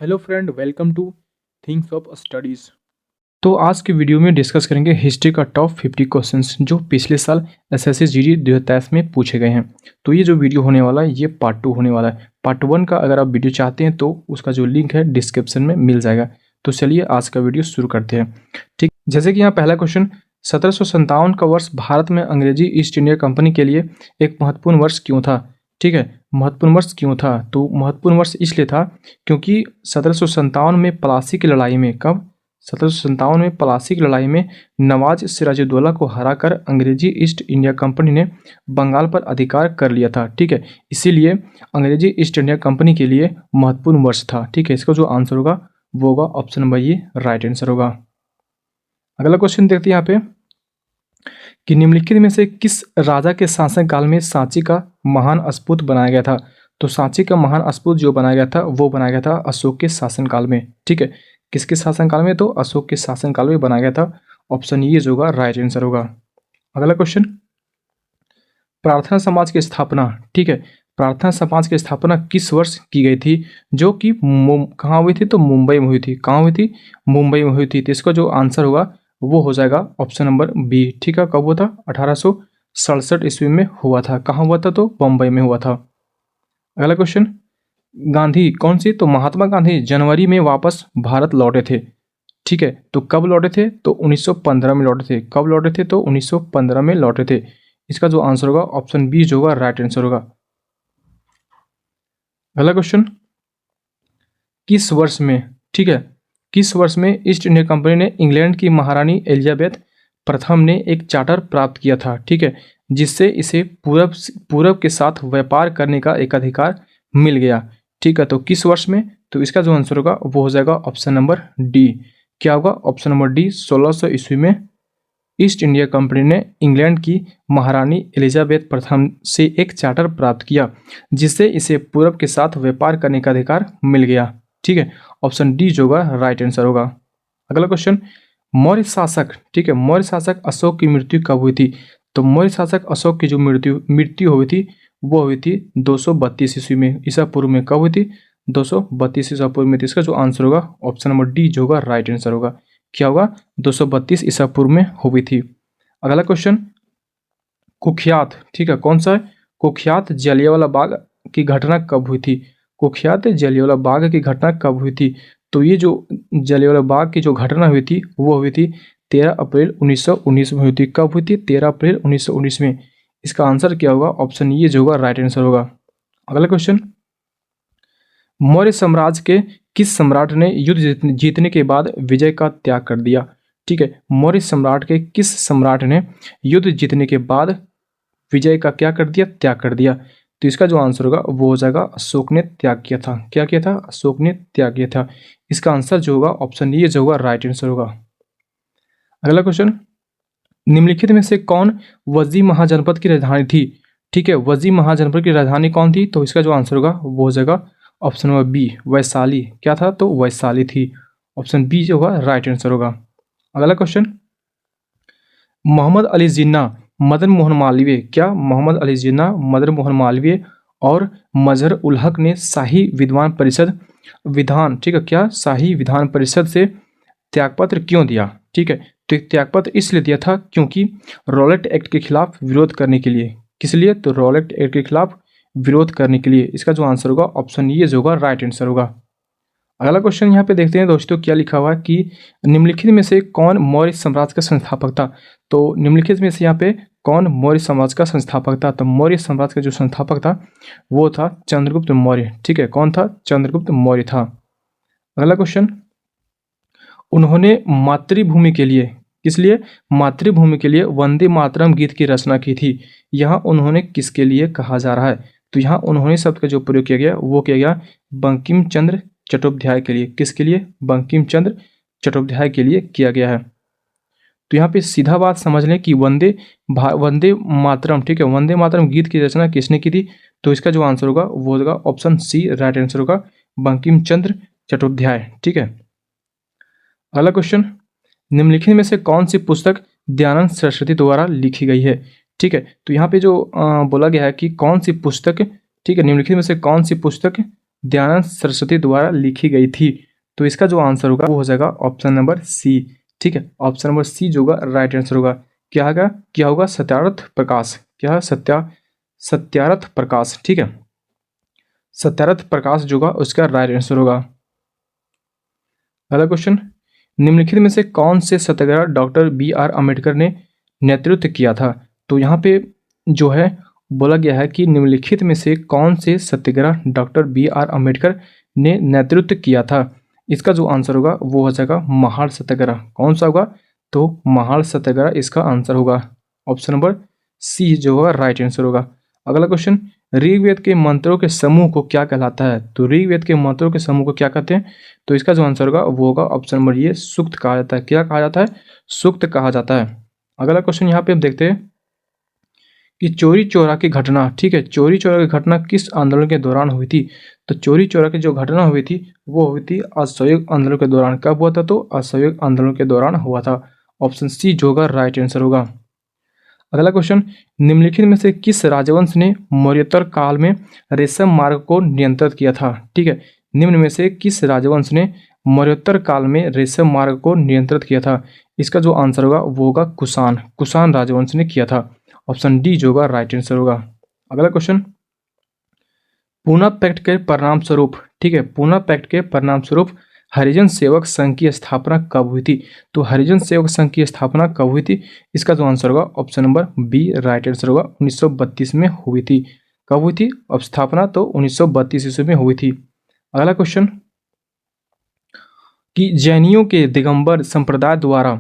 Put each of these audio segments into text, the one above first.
Hello friend, welcome two things of studies. तो आज की वीडियो में डिस्कस करेंगे हिस्ट्री का टॉप 50 क्वेश्चंस जो पिछले साल एसएससी जीडी 2023 में पूछे गए हैं। तो ये जो वीडियो होने वाला है ये पार्ट 2 होने वाला है। पार्ट 1 का अगर आप वीडियो चाहते हैं तो उसका जो लिंक है डिस्क्रिप्शन में मिल जाएगा। तो चलिए आज का वीडियो शुरू करते हैं। ठीक, जैसे कि यहाँ पहला क्वेश्चन, 1757 का वर्ष भारत में अंग्रेजी ईस्ट इंडिया कंपनी के लिए एक महत्वपूर्ण वर्ष क्यों था? ठीक है, महत्वपूर्ण वर्ष क्यों था? तो महत्वपूर्ण वर्ष इसलिए था क्योंकि 1757 में प्लासी की लड़ाई में, कब? 1757 में प्लासी की लड़ाई में नवाज सिराजुद्दौला को हराकर अंग्रेजी ईस्ट इंडिया कंपनी ने बंगाल पर अधिकार कर लिया था। ठीक है, इसीलिए अंग्रेजी ईस्ट इंडिया कंपनी के लिए महत्वपूर्ण वर्ष था। ठीक है, इसका जो आंसर होगा वो होगा ऑप्शन नंबर ये राइट आंसर होगा। अगला क्वेश्चन देखते हैं यहाँ पे कि निम्नलिखित में से किस राजा के शासन काल में सांची का महान अस्पुत बनाया गया था? तो सांची का महान अस्पुत जो बनाया गया था वो बनाया गया था अशोक के शासनकाल में। ठीक है, किसके शासनकाल में? तो अशोक के शासनकाल में बनाया गया था। ऑप्शन ये जो होगा राइट आंसर होगा। अगला क्वेश्चन, प्रार्थना समाज की स्थापना, ठीक है, प्रार्थना समाज की स्थापना किस वर्ष की गई थी? जो कि कहाँ हुई थी? तो मुंबई में हुई थी। कहाँ हुई थी? मुंबई में हुई थी। तो इसका जो आंसर होगा वो हो जाएगा ऑप्शन नंबर बी। ठीक है, कब हुआ था? 1867 ईस्वी में हुआ था। कहाँ हुआ था? तो बम्बई में हुआ था। अगला क्वेश्चन, गांधी कौन सी? तो महात्मा गांधी जनवरी में वापस भारत लौटे थे। ठीक है, तो कब लौटे थे? तो 1915 में लौटे थे। कब लौटे थे? तो 1915 में लौटे थे। इसका जो आंसर होगा ऑप्शन बी जो होगा राइट आंसर होगा। अगला क्वेश्चन, किस वर्ष में, ठीक है, किस वर्ष में ईस्ट इंडिया कंपनी ने इंग्लैंड की महारानी एलिजाबेथ प्रथम ने एक चार्टर प्राप्त किया था? ठीक है, जिससे इसे पूरब के साथ व्यापार करने का एक अधिकार मिल गया। ठीक है, तो किस वर्ष में? तो इसका जो आंसर होगा वो हो जाएगा ऑप्शन नंबर डी। क्या होगा? ऑप्शन नंबर डी, 1600 ईस्वी में ईस्ट इंडिया कंपनी ने इंग्लैंड की महारानी एलिजाबेथ प्रथम से एक चार्टर प्राप्त किया, जिससे इसे पूरब के साथ व्यापार करने का अधिकार मिल गया। ठीक है, ऑप्शन डी जो होगा राइट आंसर होगा। अगला क्वेश्चन, मौर्य शासक, ठीक है, मौर्य शासक अशोक की मृत्यु कब हुई थी? तो मौर्य शासक अशोक की जो मृत्यु हुई थी वो हुई थी 232 ईस्वी में, ईसा पूर्व में। कब हुई थी? 232 ईसा पूर्व में। तो इसका जो आंसर होगा ऑप्शन नंबर डी जो होगा राइट आंसर होगा। क्या होगा? 232 ईसा पूर्व में हुई थी। अगला क्वेश्चन, कुख्यात, ठीक है, कौन सा है? कुख्यात जलियांवाला बाग की घटना कब हुई थी? कुख्यात जलियांवाला बाग की घटना कब हुई थी? तो ये जो जलियांवाला बाग की जो घटना हुई थी वो हुई थी 13 अप्रैल 1919 में हुई थी। कब हुई थी? 13 अप्रैल 1919 में। इसका आंसर क्या होगा? ऑप्शन ये जो होगा राइट आंसर होगा। अगला क्वेश्चन, मौर्य साम्राज्य के किस सम्राट ने युद्ध जीतने के बाद विजय का त्याग कर दिया? ठीक है, मौर्य सम्राट के किस सम्राट ने युद्ध जीतने के बाद विजय का क्या कर दिया? त्याग कर दिया। तो इसका जो आंसर होगा वो हो जाएगा अशोक ने त्याग किया था। क्या किया था? अशोक ने त्याग किया था। इसका आंसर जो होगा ऑप्शन ये जो होगा राइट आंसर होगा। अगला क्वेश्चन, निम्नलिखित में से कौन वज्जी महाजनपद की राजधानी थी? ठीक है, वज्जी महाजनपद की राजधानी कौन थी? तो इसका जो आंसर होगा वो हो जाएगा ऑप्शन नंबर बी, वैशाली। क्या था? तो वैशाली थी। ऑप्शन बी जो होगा राइट आंसर होगा। अगला क्वेश्चन, मोहम्मद अली जिन्ना, मदन मोहन मालवीय, क्या मोहम्मद अली जिन्ना, मदन मोहन मालवीय और मजहर उल हक ने शाही विद्वान परिषद विधान, ठीक है, क्या शाही विधान परिषद से त्यागपत्र क्यों दिया? ठीक है, तो त्यागपत्र इसलिए दिया था क्योंकि रॉलेट एक्ट के खिलाफ विरोध करने के लिए। किस लिए? तो रॉलेट एक्ट के खिलाफ विरोध करने के लिए। इसका जो आंसर होगा ऑप्शन ये जो होगा राइट आंसर होगा। अगला क्वेश्चन यहाँ पे देखते हैं दोस्तों, क्या लिखा हुआ है कि निम्नलिखित में से कौन मौर्य साम्राज्य का संस्थापक था? तो निम्नलिखित में से यहाँ पे कौन मौर्य साम्राज्य का संस्थापक था? तो मौर्य साम्राज्य का जो संस्थापक था वो था चंद्रगुप्त मौर्य। ठीक है, कौन था? चंद्रगुप्त मौर्य था। अगला क्वेश्चन, उन्होंने मातृभूमि के लिए, किस लिए? मातृभूमि के लिए वंदे मातरम गीत की रचना की थी। यहाँ उन्होंने किसके लिए कहा जा रहा है? तो यहाँ उन्होंने शब्द का जो प्रयोग किया गया वो किया गया बंकिम चंद्र चट्टोपाध्याय के लिए। किसके लिए? बंकिम चंद्र चट्टोपाध्याय के लिए किया गया है। तो यहाँ पे सीधा बात समझ लें कि वंदे मातरम, ठीक है, वंदे मातरम गीत की रचना किसने की थी? तो इसका जो आंसर होगा वो होगा ऑप्शन सी राइट आंसर होगा, बंकिम चंद्र चट्टोपाध्याय। ठीक है। अगला क्वेश्चन, निम्नलिखित में से कौन सी पुस्तक दयानंद सरस्वती द्वारा लिखी गई है? ठीक है, तो यहाँ पे जो बोला गया है कि कौन सी पुस्तक, ठीक है, निम्नलिखित में से कौन सी पुस्तक दयानंद सरस्वती द्वारा लिखी गई थी। तो इसका जो आंसर होगा वो हो जाएगा ऑप्शन नंबर सी। ठीक है, ऑप्शन नंबर सी जो होगा राइट आंसर होगा। क्या होगा सत्यार्थ प्रकाश। क्या है सत्यार्थ प्रकाश। ठीक है, सत्यार्थ प्रकाश जो होगा उसका राइट आंसर होगा। अगला क्वेश्चन, निम्नलिखित में से कौन से सत्याग्रह डॉक्टर बी आर अम्बेडकर ने नेतृत्व किया था। तो यहाँ पे जो है बोला गया है कि निम्नलिखित में से कौन से सत्याग्रह डॉक्टर बी आर अम्बेडकर ने नेतृत्व किया था। इसका जो आंसर होगा वो हो जाएगा महाड़ सत्याग्रह। कौन सा होगा, तो महाड़ सत्याग्रह इसका आंसर होगा। ऑप्शन नंबर सी जो होगा राइट आंसर होगा। अगला क्वेश्चन, ऋग्वेद के मंत्रों के समूह को क्या कहलाता है। तो ऋग्वेद के मंत्रों के समूह को क्या कहते हैं, तो इसका जो आंसर होगा वो होगा ऑप्शन नंबर ये सूक्त कहा जाता है। क्या कहा जाता है, सूक्त कहा जाता है। अगला क्वेश्चन यहाँ पे हम देखते हैं कि चोरी चोरा की घटना, ठीक है, चोरी चोरा की घटना किस आंदोलन के दौरान हुई थी। तो चोरी चोरा की जो घटना हुई थी वो हुई थी असहयोग आंदोलन के दौरान। कब हुआ था, तो असहयोग आंदोलन के दौरान हुआ था। ऑप्शन सी जो होगा राइट आंसर होगा। अगला क्वेश्चन, निम्नलिखित में से किस राजवंश ने मौर्योत्तर काल में रेशम मार्ग को नियंत्रित किया था। ठीक है, निम्न में से किस राजवंश ने मौर्योत्तर काल में रेशम मार्ग को नियंत्रित किया था। इसका जो आंसर होगा वो होगा कुषाण राजवंश ने किया था। ऑप्शन डी जो होगा राइट आंसर होगा। अगला क्वेश्चन, पूना पैक्ट के परिणाम स्वरूप, ठीक है, पूना पैक्ट के परिणाम स्वरूप हरिजन सेवक संघ की स्थापना कब हुई थी। तो हरिजन सेवक संघ की स्थापना कब हुई थी, इसका जो आंसर होगा option number b right answer होगा। 1932 में हुई थी। कब हुई थी अब स्थापना, तो 1932 ईस्वी में हुई थी। अगला क्वेश्चन, कि जैनियों के दिगंबर संप्रदाय द्वारा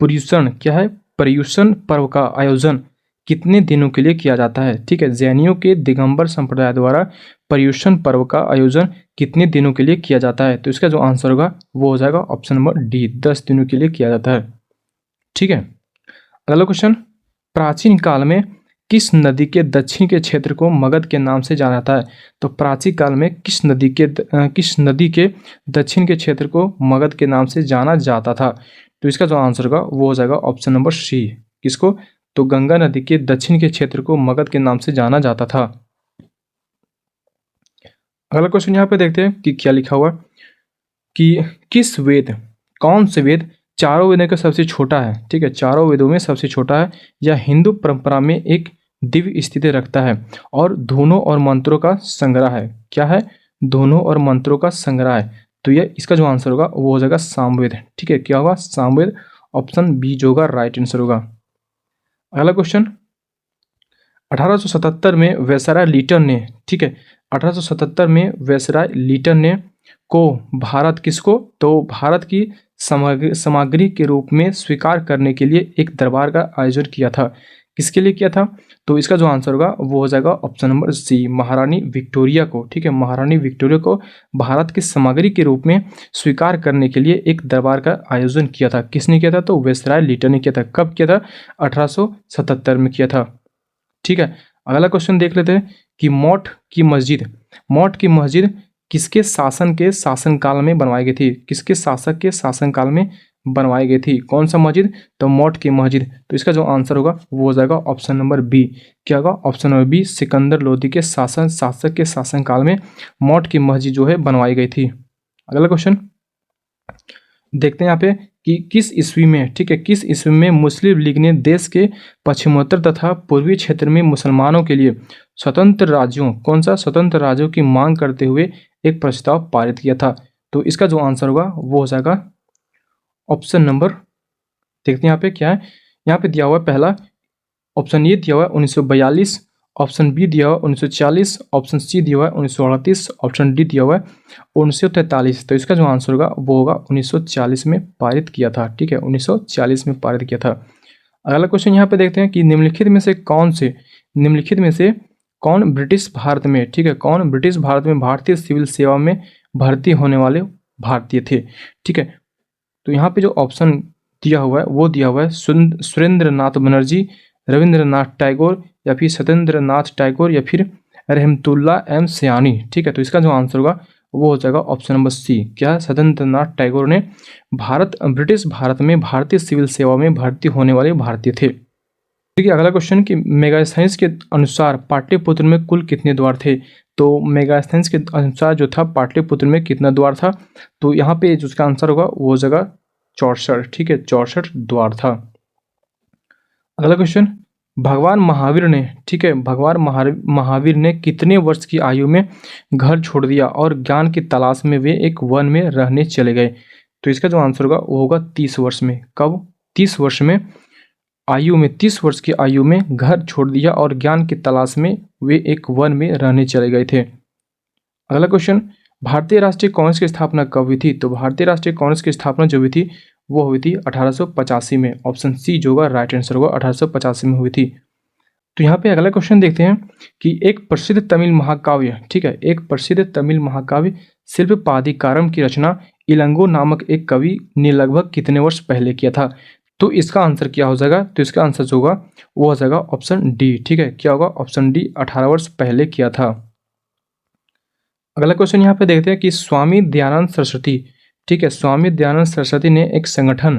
पर्युषण, क्या है, पर्युषण पर्व का आयोजन कितने दिनों के लिए किया जाता है। ठीक है, जैनियों के दिगंबर संप्रदाय द्वारा पर्युषण पर्व का आयोजन कितने दिनों के लिए किया जाता है। तो इसका जो आंसर होगा वो हो जाएगा ऑप्शन नंबर डी, 10 दिनों के लिए किया जाता है। ठीक है, अगला क्वेश्चन, प्राचीन काल में किस नदी के दक्षिण के क्षेत्र को मगध के नाम से जाना जाता है। तो प्राचीन काल में किस नदी के दक्षिण के क्षेत्र को मगध के नाम से जाना जाता था। तो इसका जो आंसर होगा वो हो जाएगा ऑप्शन नंबर सी। किसको, तो गंगा नदी के दक्षिण के क्षेत्र को मगध के नाम से जाना जाता था। अगला क्वेश्चन यहाँ पे देखते हैं कि क्या लिखा हुआ, कि किस वेद, कौन से वेद चारों वेदों का सबसे छोटा है। ठीक है, चारों वेदों में सबसे छोटा है, या हिंदू परंपरा में एक दिव्य स्थिति रखता है और धुनों और मंत्रों का संग्रह है। क्या है, धुनों और मंत्रों का संग्रह है। तो ये इसका जो आंसर होगा वो हो जाएगा सामवेद। ठीक है, क्या होगा, सामवेद। ऑप्शन बी जो होगा राइट आंसर होगा। अगला क्वेश्चन, 1877 में वायसराय लीटन ने, ठीक है, 1877 में वायसराय लीटन ने को भारत किसको, तो भारत की सामग्री के रूप में स्वीकार करने के लिए एक दरबार का आयोजन किया था। किसके लिए किया था, तो इसका जो आंसर होगा वो हो जाएगा ऑप्शन नंबर सी, महारानी विक्टोरिया को। ठीक है, महारानी विक्टोरिया को भारत की सामग्री के रूप में स्वीकार करने के लिए एक दरबार का आयोजन किया था। किसने किया था, तो वायसराय लीटन ने किया था। कब किया था, 1877 में किया था। ठीक है, अगला क्वेश्चन देख लेते हैं कि मौठ की मस्जिद किसके शासनकाल में बनवाई गई थी। किसके शासक के शासनकाल में बनवाई गई थी, कौन सा मस्जिद, तो मौठ की मस्जिद। तो इसका जो आंसर होगा वो हो जाएगा ऑप्शन नंबर बी। क्या होगा, option number b, Sikandar Lodi के शासक के शासनकाल में मौठ की मस्जिद जो है बनवाई गई थी। अगला क्वेश्चन देखते हैं यहाँ पे कि किस ईस्वी में, ठीक है, किस ईस्वी में मुस्लिम लीग ने देश के पश्चिमोत्तर तथा पूर्वी क्षेत्र में मुसलमानों के लिए स्वतंत्र राज्यों, कौन सा, स्वतंत्र राज्यों की मांग करते हुए एक प्रस्ताव पारित किया था। तो इसका जो आंसर होगा वो हो जाएगा ऑप्शन नंबर, देखते हैं यहाँ पे क्या है, यहाँ पे दिया हुआ है पहला ऑप्शन ए दिया हुआ है 1942, ऑप्शन बी दिया हुआ है 1940, ऑप्शन सी दिया हुआ है 1938, ऑप्शन डी दिया हुआ है 1943। तो इसका जो आंसर होगा वो होगा 1940 में पारित किया था। ठीक है, 1940 में पारित किया था। अगला क्वेश्चन यहाँ पे देखते हैं कि निम्नलिखित में से कौन ब्रिटिश भारत में, ठीक है, कौन ब्रिटिश भारत में भारतीय सिविल सेवा में भर्ती होने वाले भारतीय थे। ठीक है, तो यहाँ पे जो ऑप्शन दिया हुआ है वो दिया हुआ है सुरेंद्र नाथ बनर्जी, रविंद्रनाथ टैगोर, या फिर सत्येंद्र नाथ टैगोर, या फिर रहमतुल्लाह एम सयानी। ठीक है, तो इसका जो आंसर होगा वो हो जाएगा ऑप्शन नंबर सी। क्या है, सत्येंद्र नाथ टैगोर ने ब्रिटिश भारत में भारतीय सिविल सेवा में भर्ती होने वाले भारतीय थे। ठीक है, अगला क्वेश्चन कि मेगा साइंस के अनुसार पाठ्यपुत्र में कुल कितने द्वार थे। तो मेगास्थेनिस के अनुसार जो था पाटलिपुत्र में कितना द्वार था, तो यहाँ पे जो उसका आंसर होगा वो जगह 64, ठीक है, 64 द्वार था। अगला क्वेश्चन, भगवान महावीर ने, ठीक है, भगवान महावीर ने कितने वर्ष की आयु में घर छोड़ दिया और ज्ञान की तलाश में वे एक वन में रहने चले गए, तो इसका जो आंसर होगा वो होगा 30 वर्ष में। कब? 30 वर्ष में आयु में, 30 वर्ष की आयु में घर छोड़ दिया और ज्ञान की तलाश में वे एक वन में रहने चले गए थे। अगला क्वेश्चन, भारतीय राष्ट्रीय कांग्रेस की स्थापना कब हुई थी, तो भारतीय राष्ट्रीय कांग्रेस की स्थापना जो हुई थी वो हुई थी 1885 में। ऑप्शन सी जो होगा राइट आंसर होगा, 1885 में हुई थी। तो यहाँ पे अगला क्वेश्चन देखते हैं कि एक प्रसिद्ध तमिल महाकाव्य, ठीक है, एक प्रसिद्ध तमिल महाकाव्य शिल्पपादिकारम की रचना इलंगो नामक एक कवि ने लगभग कितने वर्ष पहले किया था, तो इसका आंसर क्या हो जाएगा, तो इसका आंसर जो होगा वो हो जाएगा ऑप्शन डी, ठीक है, क्या होगा ऑप्शन डी, 18 वर्ष पहले किया था। अगला क्वेश्चन यहाँ पे देखते हैं कि स्वामी दयानंद सरस्वती, ठीक है, स्वामी दयानंद सरस्वती ने एक संगठन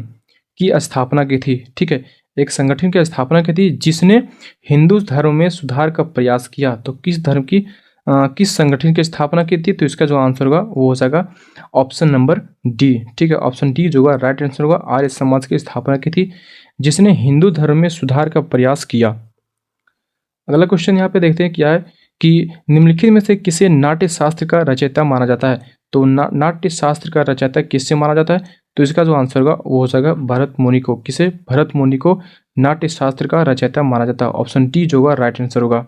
की स्थापना की थी, ठीक है, एक संगठन की स्थापना की थी जिसने हिंदू धर्म में सुधार का प्रयास किया, तो किस धर्म की किस संगठन की स्थापना की थी, तो इसका जो आंसर होगा वो हो जाएगा ऑप्शन नंबर डी, ठीक है, ऑप्शन डी जो होगा राइट आंसर होगा, आर्य समाज की स्थापना की थी जिसने हिंदू धर्म में सुधार का प्रयास किया। अगला क्वेश्चन यहाँ पे देखते हैं क्या है कि निम्नलिखित में से किसे नाट्य शास्त्र का रचयिता माना जाता है, तो नाट्य शास्त्र का रचयिता किससे माना जाता है, तो इसका जो आंसर होगा वो हो जाएगा भरत मुनि को। किसे? भरत मुनि को नाट्य शास्त्र का रचयिता माना जाता है। ऑप्शन डी जो होगा राइट आंसर होगा।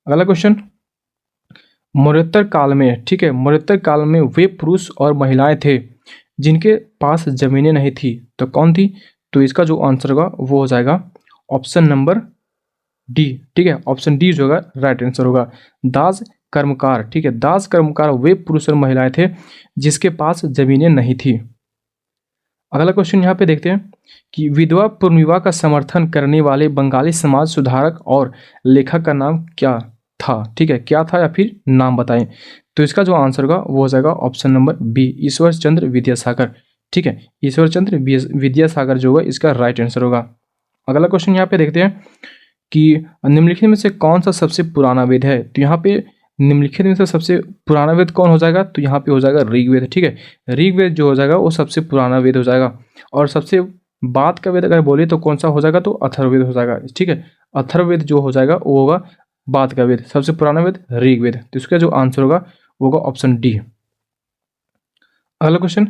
अगला क्वेश्चन, मौर्योत्तर काल में, ठीक है, मौर्योत्तर काल में वे पुरुष और महिलाएं थे जिनके पास जमीनें नहीं थी, तो कौन थी, तो इसका जो आंसर होगा वो हो जाएगा ऑप्शन नंबर डी, ठीक है, ऑप्शन डी जो होगा राइट आंसर होगा, दास कर्मकार, ठीक है, दास कर्मकार वे पुरुष और महिलाएं थे जिसके पास जमीनें नहीं थी। अगला क्वेश्चन यहाँ पे देखते हैं कि विधवा पुनर्विवाह का समर्थन करने वाले बंगाली समाज सुधारक और लेखक का नाम क्या था, ठीक है, क्या था या फिर नाम बताएं, तो इसका जो आंसर होगा वो हो जाएगा option number B, Ishwar Chandra Vidyasagar, ठीक है, ईश्वर चंद्र विद्यासागर जो होगा इसका राइट आंसर होगा। अगला क्वेश्चन यहाँ पे देखते हैं कि निम्नलिखित में से कौन सा सबसे पुराना वेद है, तो यहाँ पे निम्नलिखित में से सबसे पुराना वेद कौन हो जाएगा, तो यहाँ पे हो जाएगा ऋग्वेद, ठीक है, ऋग्वेद जो हो जाएगा वो सबसे पुराना वेद हो जाएगा। और सबसे बाद का वेद अगर बोले तो कौन सा हो जाएगा, तो अथर्ववेद हो जाएगा, ठीक है, अथर्ववेद जो हो जाएगा वो होगा बाद का वेद, सबसे पुराना वेद ऋग्वेद, तो इसका जो आंसर होगा वो होगा ऑप्शन डी। अगला क्वेश्चन,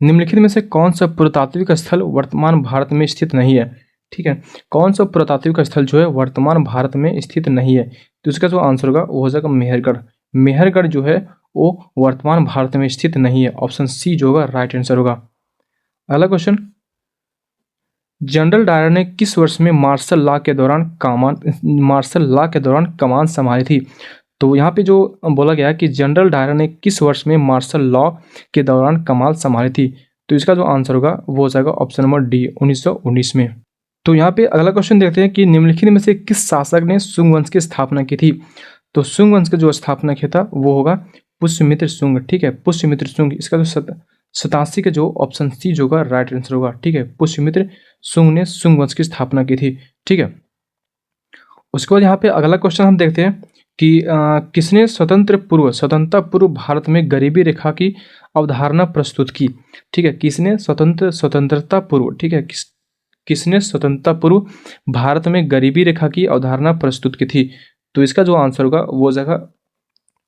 निम्नलिखित में से कौन सा पुरातात्विक स्थल वर्तमान भारत में स्थित नहीं है, ठीक है, कौन सा पुरातात्विक स्थल जो है वर्तमान भारत में स्थित नहीं है, तो इसका जो आंसर होगा वो हो जाएगा मेहरगढ़, मेहरगढ़ जो है वो वर्तमान भारत में स्थित नहीं है। ऑप्शन सी जो होगा राइट आंसर होगा। अगला क्वेश्चन, जनरल डायर ने किस वर्ष में मार्शल लॉ के दौरान कमान संभाली थी, तो यहाँ पे जो बोला गया कि जनरल डायर ने किस वर्ष में मार्शल लॉ के दौरान कमान संभाली थी, तो इसका जो आंसर होगा वो हो जाएगा ऑप्शन नंबर डी, 1919 में। तो यहाँ पे अगला क्वेश्चन देखते हैं कि निम्नलिखित में से किस शासक ने शुंग वंश की स्थापना की थी, तो शुंग वंश का जो स्थापना किया था वो होगा पुष्यमित्र शुंग, ठीक है, पुष्यमित्र शुंग, इसका जो 87 का जो ऑप्शन सी जो होगा राइट आंसर होगा, ठीक है, पुष्यमित्र शुंग ने शुंग वंश की स्थापना की थी, ठीक है। उसके बाद यहाँ पे अगला क्वेश्चन हम देखते हैं कि किसने स्वतंत्रता पूर्व भारत में गरीबी रेखा की अवधारणा प्रस्तुत की, ठीक है, किसने स्वतंत्रता पूर्व, ठीक है, किसने स्वतंत्रता पूर्व भारत में गरीबी रेखा की अवधारणा प्रस्तुत की थी, तो इसका जो आंसर होगा वो जगह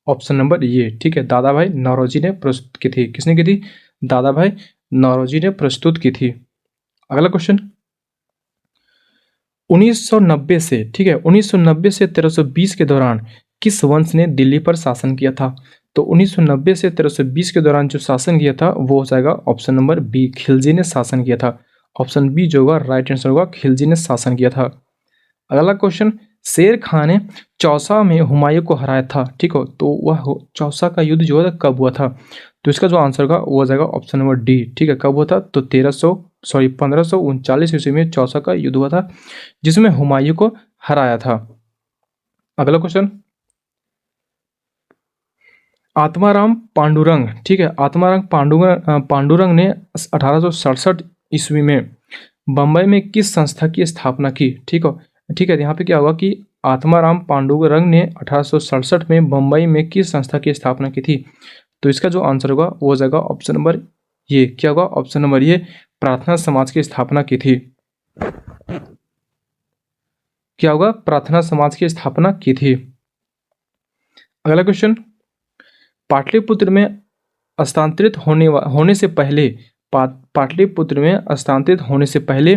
ऑप्शन नंबर ये, ठीक है, दादा भाई नौरोजी ने प्रस्तुत की थी। किसने की थी? दादा भाई नौरोजी ने प्रस्तुत की थी। अगला क्वेश्चन, 1990 से, ठीक है, 1990 से 1320 के दौरान किस वंश ने दिल्ली पर शासन किया था, तो 1990 से 1320 के दौरान जो शासन किया था वो हो जाएगा ऑप्शन नंबर बी, खिलजी ने शासन किया था। ऑप्शन बी जो होगा राइट आंसर होगा, खिलजी ने शासन किया था। अगला क्वेश्चन, शेर खान ने चौसा में हुमायूं को हराया था, ठीक हो, तो वह चौसा का युद्ध जो है कब हुआ था, तो इसका जो आंसर होगा वो हो जाएगा ऑप्शन नंबर डी, ठीक है, कब हुआ था, तो 1539 ईस्वी में चौसा का युद्ध हुआ था जिसमें हुमायूं को हराया था। अगला क्वेश्चन, आत्माराम पांडुरंग, ठीक है, आत्माराम पांडुरंग ने 1867 ईस्वी में बम्बई में किस संस्था की स्थापना की, ठीक हो, ठीक है, यहाँ पे क्या होगा कि आत्माराम पांडुरंग ने 1867 में बम्बई में किस संस्था की स्थापना की थी? तो इसका जो आंसर होगा वो हो जाएगा ऑप्शन नंबर ये, क्या होगा ऑप्शन नंबर ये, प्रार्थना समाज की स्थापना की थी। क्या होगा, प्रार्थना समाज की स्थापना की थी। अगला क्वेश्चन, पाटलिपुत्र में स्थानांतरित होने से पहले पाटलिपुत्र में स्थानांतरित होने से पहले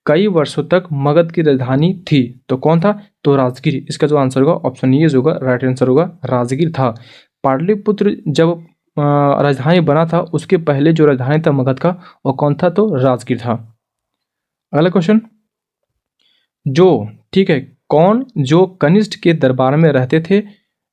कई वर्षों तक मगध की राजधानी थी, तो कौन था? तो राजगीर। इसका जो आंसर होगा ऑप्शन ये होगा, राइट आंसर होगा राजगीर था। पाटलिपुत्र जब राजधानी बना था उसके पहले जो राजधानी था मगध का वो कौन था? तो राजगीर था। अगला क्वेश्चन, जो ठीक है, कौन जो कनिष्ठ के दरबार में रहते थे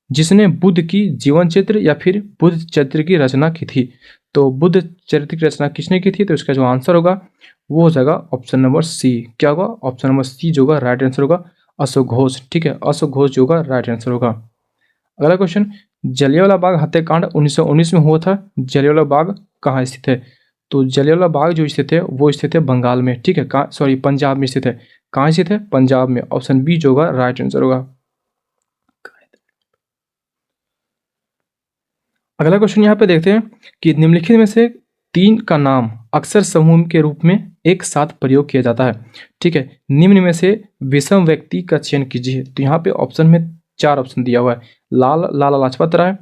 जिसने बुद्ध की जीवन चित्र या फिर बुद्ध चरित्र की रचना की थी? तो बुद्ध चरित्र की रचना किसने की थी? तो इसका जो आंसर होगा वो हो जाएगा ऑप्शन नंबर सी। क्या होगा? ऑप्शन नंबर सी जो होगा राइट आंसर होगा, अशोक घोष। ठीक है, अशोक घोष जो होगा राइट आंसर होगा। अगला क्वेश्चन, जलियांवाला बाग हत्याकांड 1919 में हुआ था। जलियांवाला बाग कहाँ स्थित है? तो जलियांवाला बाग जो स्थित है वो स्थित है बंगाल में। ठीक है, कहाँ, सॉरी, पंजाब में स्थित है। कहाँ स्थित है? पंजाब में। ऑप्शन बी जो होगा राइट आंसर होगा। अगला क्वेश्चन यहाँ पे देखते हैं कि निम्नलिखित में से तीन का नाम अक्सर समूह के रूप में एक साथ प्रयोग किया जाता है। ठीक है, निम्न में से विषम व्यक्ति का चयन कीजिए। तो यहाँ पे ऑप्शन में 4 ऑप्शन दिया हुआ है, लाला लाजपत राय,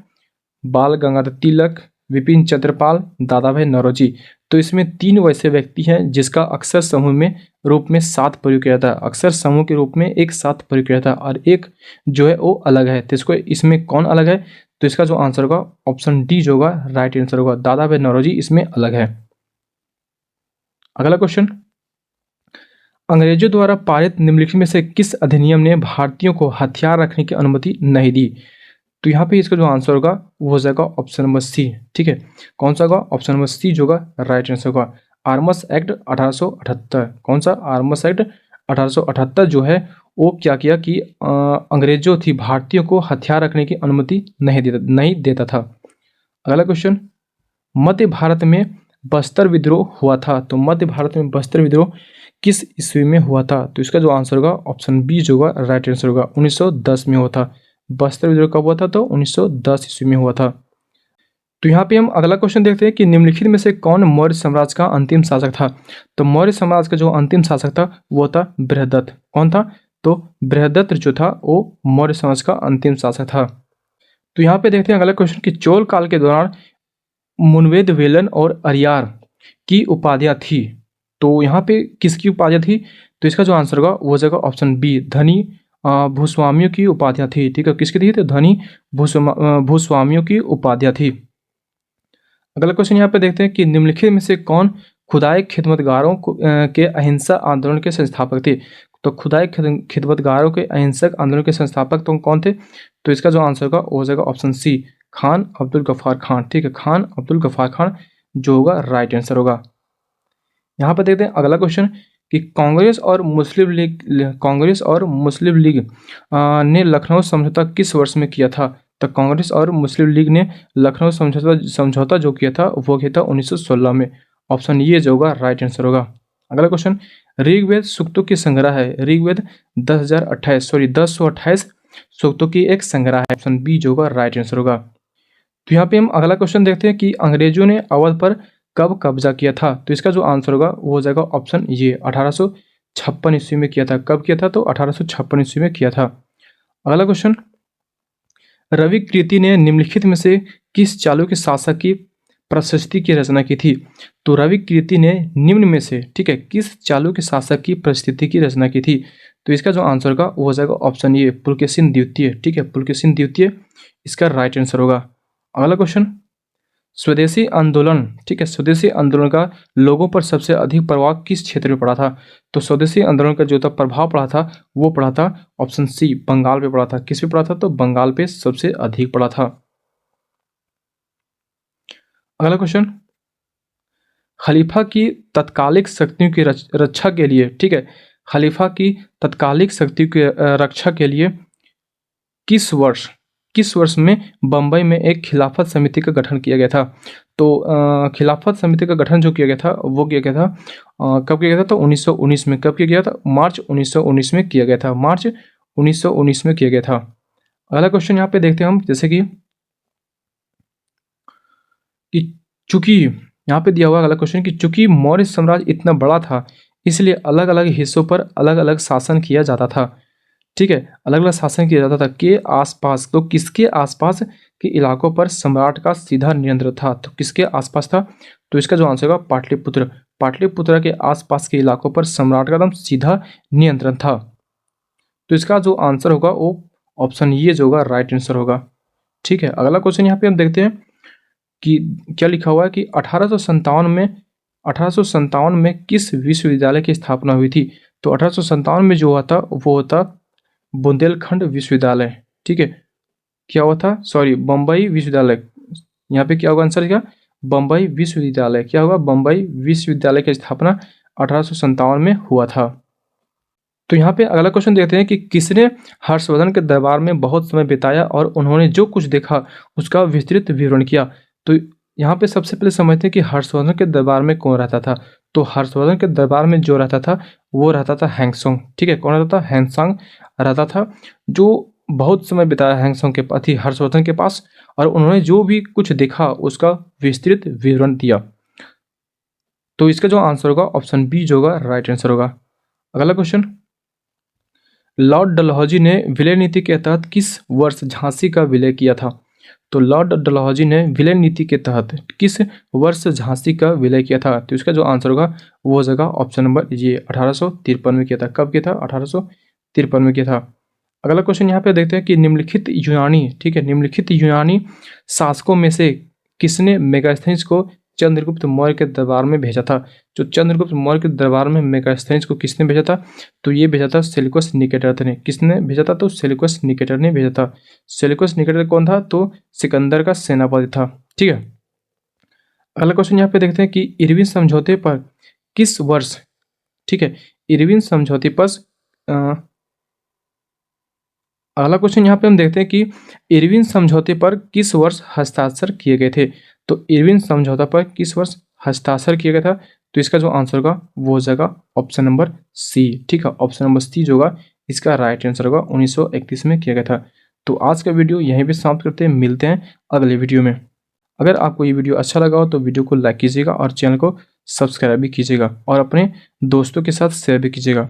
बाल गंगाधर तिलक, विपिन चंद्रपाल, दादा भाई नौरोजी। तो इसमें 3 वैसे व्यक्ति हैं जिसका अक्सर समूह में रूप में साथ प्रयोग किया जाता है, अक्सर समूह के रूप में एक साथ प्रयोग किया जाता है, और एक जो है वो अलग है। तो इसको इसमें कौन अलग है? तो इसका जो आंसर होगा ऑप्शन डी जो होगा राइट आंसर होगा, दादा भाई नौरोजी इसमें अलग है। अगला क्वेश्चन, अंग्रेजों द्वारा पारित निम्नलिखित में से किस अधिनियम ने भारतीयों को हथियार रखने की अनुमति नहीं दी? तो यहाँ पे इसका जो आंसर होगा वो हो जाएगा ऑप्शन नंबर सी। ठीक है, कौन सा होगा? ऑप्शन नंबर सी जो होगा राइट आंसर होगा, आर्मस एक्ट 1878। कौन सा? आर्मस एक्ट 1878 जो है वो क्या किया कि अंग्रेजों थी भारतीयों को हथियार रखने की अनुमति नहीं देता था। अगला क्वेश्चन, मध्य भारत में बस्तर विद्रोह हुआ था। तो मध्य भारत में बस्तर विद्रोह किस ईस्वी में हुआ था? तो इसका जो आंसर होगा ऑप्शन बी जो होगा राइट आंसर होगा, 1910 में हुआ था। बस्तर विद्रोह कब हुआ था? तो 1910 ईस्वी में हुआ था। तो यहाँ पे हम अगला क्वेश्चन देखते हैं कि निम्नलिखित में से कौन मौर्य साम्राज्य का अंतिम शासक था? तो मौर्य साम्राज्य का जो अंतिम शासक था वो था बृहदत्त। कौन था? तो बृहदत्त जो था वो मौर्य साम्राज्य का अंतिम शासक था। तो यहाँ पे देखते हैं अगला क्वेश्चन कि चोल काल के दौरान मुनवेद वेलन और अरियार की उपाधियाँ थी। तो यहाँ पे किसकी उपाधियाँ थी? तो इसका जो आंसर होगा वो हो जाएगा ऑप्शन बी, धनी भूस्वामियों की उपाधियाँ थी। ठीक है, किसकी थी? तो धनी भूस्वामियों की उपाधियाँ थी। अगला क्वेश्चन यहाँ पे देखते हैं कि निम्नलिखित में से कौन खुदाई खिदमतगारों के अहिंसा आंदोलन के संस्थापक थे? तो खुदाई खिदमतगारों के अहिंसक आंदोलन के संस्थापक तो कौन थे? तो इसका जो आंसर होगा वो हो जाएगा ऑप्शन सी, खान अब्दुल गफ्फार खान। ठीक है, खान अब्दुल गफ्फार खान जो होगा राइट आंसर होगा। यहाँ पर देखते हैं अगला क्वेश्चन कि कांग्रेस और मुस्लिम लीग ने लखनऊ समझौता किस वर्ष में किया था? तो कांग्रेस और मुस्लिम लीग ने लखनऊ समझौता जो किया था वो किया था 1916 में। ऑप्शन ये जो होगा राइट आंसर होगा। अगला क्वेश्चन, ऋग्वेद सूक्तों की संग्रह है। ऋग्वेद 1028 सूक्तों की एक संग्रह है। ऑप्शन बी जो होगा राइट आंसर होगा। तो यहाँ पे हम अगला क्वेश्चन देखते हैं कि अंग्रेजों ने अवध पर कब कब्जा किया था? तो इसका जो आंसर होगा वो हो जाएगा ऑप्शन ये, 1856 ईस्वी में किया था। कब किया था? तो 1856 ईस्वी में किया था। अगला क्वेश्चन, रवि कीर्ति ने निम्नलिखित में से किस चालुक्य शासक की प्रशस्ति की रचना की थी? तो रवि कीर्ति ने निम्न में से, ठीक है, किस चालुक्य शासक की प्रशस्ति की रचना की थी? तो इसका जो आंसर होगा वो हो जाएगा ऑप्शन ये, पुलकेशिन द्वितीय। ठीक है, पुलकेशिन द्वितीय इसका राइट आंसर होगा। अगला क्वेश्चन, स्वदेशी आंदोलन, ठीक है, स्वदेशी आंदोलन का लोगों पर सबसे अधिक प्रभाव किस क्षेत्र में पड़ा था? तो स्वदेशी आंदोलन का जो था प्रभाव पड़ा था वो पड़ा था ऑप्शन सी, बंगाल पे पड़ा था। किस पे पड़ा था? तो बंगाल पे सबसे अधिक पड़ा था। अगला क्वेश्चन, खलीफा की तत्कालिक शक्तियों की रक्षा के लिए, ठीक है, खलीफा की तत्कालिक शक्तियों की रक्षा के लिए किस वर्ष में बम्बई में एक खिलाफत समिति का गठन किया गया था? तो खिलाफत समिति का गठन जो किया गया था वो किया गया था कब किया गया था? तो 1919 में। कब किया गया था? मार्च 1919 में किया गया था। मार्च 1919 में किया गया था। अगला क्वेश्चन यहाँ पे देखते हैं हम, जैसे कि चूंकि यहाँ पे दिया हुआ अगला क्वेश्चन कि चूंकि मौर्य साम्राज्य इतना बड़ा था, इसलिए अलग अलग हिस्सों पर अलग अलग शासन किया जाता था। ठीक है, अलग अलग शासन किया जाता था के आसपास। तो किसके आसपास के इलाकों पर सम्राट का सीधा नियंत्रण था? तो किसके आसपास था? तो इसका जो आंसर होगा पाटलिपुत्र। पाटलिपुत्र के आसपास के इलाकों पर सम्राट का एकदम सीधा नियंत्रण था। तो इसका जो आंसर होगा वो ऑप्शन ये जो होगा राइट आंसर होगा। ठीक है, अगला क्वेश्चन यहाँ पे हम देखते हैं कि क्या लिखा हुआ है कि 1857 में किस विश्वविद्यालय की स्थापना हुई थी? तो 1857 में जो हुआ था वो होता बुंदेलखंड विश्वविद्यालय। ठीक है, क्या हुआ था? सॉरी, बम्बई विश्वविद्यालय। यहाँ पे क्या होगा आंसर का? बम्बई विश्वविद्यालय। क्या होगा? बम्बई विश्वविद्यालय की स्थापना 1857 में हुआ था। तो यहाँ पे अगला क्वेश्चन देखते हैं कि किसने हर्षवर्धन के दरबार में बहुत समय बिताया और उन्होंने जो कुछ देखा उसका विस्तृत विवरण किया? तो यहाँ पे सबसे पहले समझते हैं कि हर्षवर्धन के दरबार में कौन रहता था। तो हर्षवर्धन के दरबार में जो रहता था वो रहता था हैंगसोंग। ठीक है, कौन रहता था? हैंगसोंग रहता था, जो बहुत समय बिताया हैंगसोंग के पास, हर्षवर्धन के पास, और उन्होंने जो भी कुछ देखा उसका विस्तृत विवरण दिया। तो इसका जो आंसर होगा ऑप्शन बी जो होगा राइट आंसर होगा। अगला क्वेश्चन, लॉर्ड डलहौजी ने विलय नीति के तहत किस वर्ष झांसी का विलय किया था? तो लॉर्ड डलहौजी ने विलय नीति के तहत किस वर्ष झांसी का विलय किया था? तो इसका जो आंसर होगा वो जगह ऑप्शन नंबर ये 1853 में किया था। कब किया था? 1853 में किया था। अगला क्वेश्चन यहाँ पे देखते हैं कि निम्नलिखित यूनानी, ठीक है, निम्नलिखित यूनानी शासकों में से किसने मेगास्थनीज को चंद्रगुप्त मौर्य के दरबार में भेजा था? जो चंद्रगुप्त मौर्य के दरबार में मेगास्थनीज को किसने भेजा था? तो ये भेजा था सेल्यूकस निकेटर ने। किसने भेजा था? तो सेल्यूकस निकेटर ने भेजा था। सेल्यूकस निकेटर कौन था? तो सिकंदर का सेनापति था। ठीक है, अगला क्वेश्चन यहाँ पे देखते हैं कि इरविन समझौते पर किस वर्ष, ठीक है, इरविन समझौते पर अगला क्वेश्चन यहाँ पे हम देखते हैं कि इरविन समझौते पर किस वर्ष हस्ताक्षर किए गए थे? तो इरविन समझौता पर किस वर्ष हस्ताक्षर किया गया था? तो इसका जो आंसर होगा वो हो जाएगा ऑप्शन नंबर सी। ठीक है, ऑप्शन नंबर सी जो होगा इसका राइट आंसर होगा 1931 में किया गया था। तो आज का वीडियो यहीं पे समाप्त करते हैं, मिलते हैं अगले वीडियो में। अगर आपको ये वीडियो अच्छा लगा हो तो वीडियो को लाइक कीजिएगा और चैनल को सब्सक्राइब भी कीजिएगा और अपने दोस्तों के साथ शेयर भी कीजिएगा।